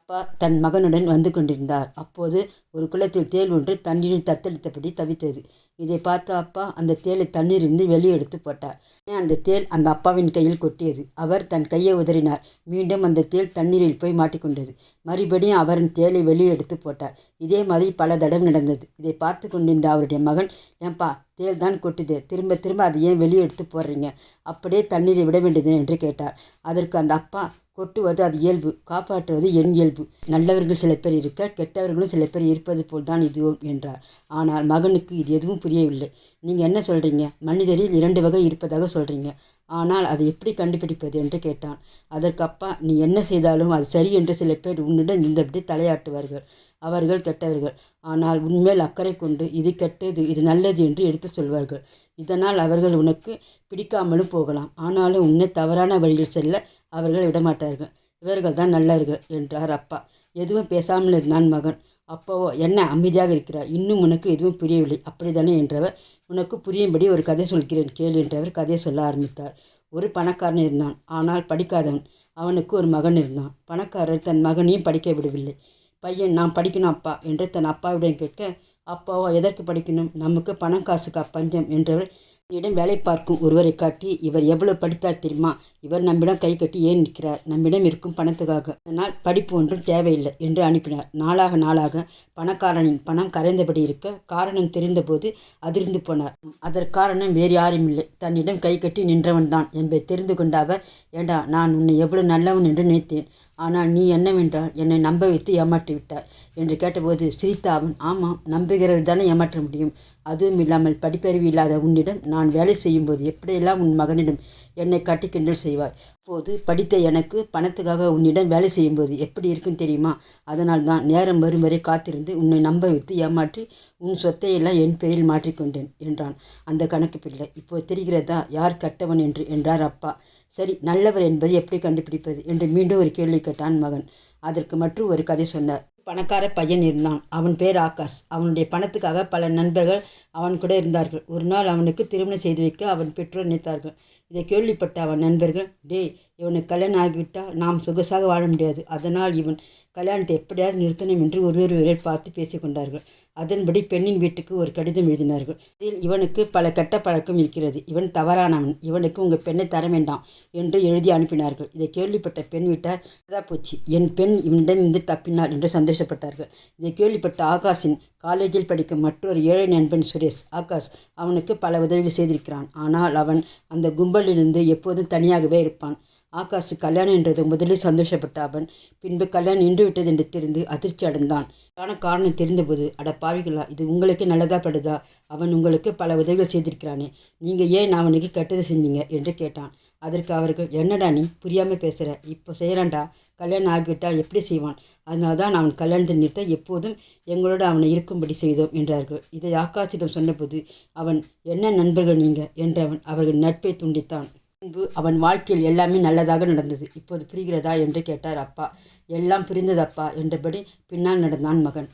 அப்பா தன் மகனுடன் வந்து கொண்டிருந்தார். அப்போது ஒரு குளத்தில் தேள் ஒன்று தண்ணீரில் தத்தளித்தபடி தவித்தது. இதை பார்த்த அப்பா அந்த தேளை தண்ணீரிலிருந்து வெளியே எடுத்து போட்டார். அந்த தேள் அந்த அப்பாவின் கையில் கொட்டியது. அவர் தன் கையை உதறினார். மீண்டும் அந்த தேள் தண்ணீரில் போய் மாட்டிக்கொண்டது. மறுபடியும் அவர் தேளை வெளியே எடுத்து போட்டார். இதே மாதிரி பல தடவை நடந்தது. இதை பார்த்து கொண்டிருந்த அவருடைய மகன், ஏன்பா தேள் தான் கொட்டுது, திரும்ப திரும்ப அதை ஏன் வெளியே எடுத்து போடுறீங்க, அப்படியே தண்ணீரை விட வேண்டியது என்று கேட்டார். அதற்கு அந்த அப்பா, கொட்டுவது அது இயல்பு, காப்பாற்றுவது என் இயல்பு. நல்லவர்கள் சில பேர் இருக்க, கெட்டவர்களும் சில பேர் இருப்பது போல் தான் இதுவும் என்றார். ஆனால் மகனுக்கு இது எதுவும் புரியவில்லை. நீங்கள் என்ன சொல்கிறீங்க? மனிதரில் 2 வகை இருப்பதாக சொல்கிறீங்க. ஆனால் அதை எப்படி கண்டுபிடிப்பது என்று கேட்டான். அதற்கு அப்பா, நீ என்ன செய்தாலும் அது சரி என்று சில பேர் உன்னிடம் இருந்தபடி தலையாட்டுவார்கள். அவர்கள் கெட்டவர்கள். ஆனால் உன்மேல் அக்கறை கொண்டு இது கெட்டது, இது நல்லது என்று எடுத்து சொல்வார்கள். இதனால் அவர்கள் உனக்கு பிடிக்காமலும் போகலாம். ஆனாலும் உன்னை தவறான வழியில் செல்ல அவர்கள் விடமாட்டார்கள். இவர்கள் தான் நல்லவர்கள் என்றார் அப்பா. எதுவும் பேசாமல் இருந்தான் மகன். அப்பாவோ, என்ன அமைதியாக இருக்கிறார், இன்னும் உனக்கு எதுவும் புரியவில்லை அப்படித்தானே என்றவர், உனக்கு புரியும்படி ஒரு கதை சொல்கிறேன் கேள் என்றவர் கதையை சொல்ல ஆரம்பித்தார். ஒரு பணக்காரன் இருந்தான். ஆனால் படிக்காதவன். அவனுக்கு ஒரு மகன் இருந்தான். பணக்காரர் தன் மகனையும் படிக்க விடவில்லை. பையன், நான் படிக்கணும் அப்பா என்று தன் அப்பாவிடம் கேட்க, அப்பாவோ, எதற்கு படிக்கணும், நமக்கு பணம் காசுக்கா பஞ்சம் என்றவர் என்னிடம் வேலை பார்க்கும் ஒருவரை காட்டி, இவர் எவ்வளவு படித்தார் தெரியுமா, இவர் நம்மிடம் கை கட்டி ஏன் நிற்கிறார், நம்மிடம் இருக்கும் பணத்துக்காக, அதனால் படிப்பு ஒன்றும் தேவையில்லை என்று அனுப்பினார். நாளாக நாளாக பணக்காரனின் பணம் கரைந்தபடி இருக்க காரணம் தெரிந்தபோது அதிர்ந்து போனார். அதற்கு காரணம் வேறு யாரும் இல்லை, தன்னிடம் கை கட்டி நின்றவன் தான் என்பதை தெரிந்து கொண்ட அவர், ஏண்டா, நான் உன்னை எவ்வளவு நல்லவன் என்று நினைத்தேன், ஆனால் நீ என்னவென்றால் என்னை நம்ப வைத்து ஏமாற்றி விட்டாய் என்று கேட்டபோது சிரித்த அவன், ஆமாம், நம்புகிறவர் தானே ஏமாற்ற முடியும், அதுவும் இல்லாமல் படிப்பறிவு இல்லாத உன்னிடம் நான் வேலை செய்யும்போது எப்படியெல்லாம் உன் மகனிடம் என்னை கட்டி கிண்டல் செய்வாய், அப்போது படித்த எனக்கு பணத்துக்காக உன்னிடம் வேலை செய்யும்போது எப்படி இருக்கும் தெரியுமா, அதனால் தான் நேரம் வரும் வரை காத்திருந்து உன்னை நம்ப வைத்து ஏமாற்றி உன் சொத்தையெல்லாம் என் பேரில் மாற்றிக்கொண்டேன் என்றான் அந்த கணக்கு பிள்ளை. இப்போது தெரிகிறதா யார் கெட்டவன் என்று என்றார் அப்பா. சரி, நல்லவர் என்பது எப்படி கண்டுபிடிப்பது என்று மீண்டும் ஒரு கேள்வி கேட்டான் மகன். அதற்கு மற்றும் ஒரு கதை சொன்னார். பணக்கார பையன் இருந்தான். அவன் பேர் ஆகாஷ். அவனுடைய பணத்துக்காக பல நண்பர்கள் அவன் கூட இருந்தார்கள். ஒரு நாள் அவனுக்கு திருமணம் செய்து வைக்க அவன் பெற்றோர் நினைத்தார்கள். இதை கேள்விப்பட்ட அவன் நண்பர்கள், இவனுக்கு கல்யாணம் ஆகிவிட்டால் நாம் சொகுசாக வாழ முடியாது, அதனால் இவன் கல்யாணத்தை எப்படியாவது நிறுத்தணும் என்று ஒருவரை பார்த்து பேசிக்கொண்டார்கள். அதன்படி பெண்ணின் வீட்டுக்கு ஒரு கடிதம் எழுதினார்கள். இதில் இவனுக்கு பல கெட்ட பழக்கம் இருக்கிறது, இவன் தவறானவன், இவனுக்கு உங்கள் பெண்ணை தர வேண்டாம் என்று எழுதி அனுப்பினார்கள். இதை கேள்விப்பட்ட பெண் வீட்டார், போச்சு, என் பெண் இவனிடமிருந்து தப்பினாள் என்று சந்தோஷப்பட்டார்கள். இதை கேள்விப்பட்ட ஆகாஷின் காலேஜில் படிக்கும் மற்றொரு ஏழை நண்பன் சுரேஷ், ஆகாஷ் அவனுக்கு பல உதவிகள் செய்திருக்கிறான், ஆனால் அவன் அந்த கும்பலிலிருந்து எப்போதும் தனியாகவே இருப்பான். ஆகாஷ் கல்யாணம் என்றது முதலில் சந்தோஷப்பட்ட அவன் பின்பு கல்யாணம் நின்று விட்டது என்று தெரிந்து அதிர்ச்சி அடைந்தான். காரணம் தெரிந்தபோது, அட பாவிகளா, இது உங்களுக்கு நல்லதா படுதா, அவன் உங்களுக்கு பல உதவிகள் செய்திருக்கிறானே, நீங்கள் ஏன் அவனுக்கு கெட்டது செஞ்சீங்க என்று கேட்டான். அதற்கு அவர்கள், என்னடா நீ புரியாமல் பேசுகிற, இப்போ செய்கிறான்டா, கல்யாணம் ஆகிவிட்டால் எப்படி செய்வான், அதனால தான் அவன் கல்யாணத்தை நிறுத்த எப்போதும் எங்களோடு அவனை இருக்கும்படி செய்தோம் என்றார்கள். இதை ஆகாஷிடம் சொன்னபோது அவன், என்ன நண்பர்கள் நீங்கள் என்றவன் அவர்கள் நட்பை துண்டித்தான். பின்பு அவன் வாழ்க்கையில் எல்லாமே நல்லதாக நடந்தது. இப்போது புரிகிறதா என்று கேட்டார் அப்பா. எல்லாம் புரிந்தது அப்பா என்றபடி பின்னால் நடந்தான் மகன்.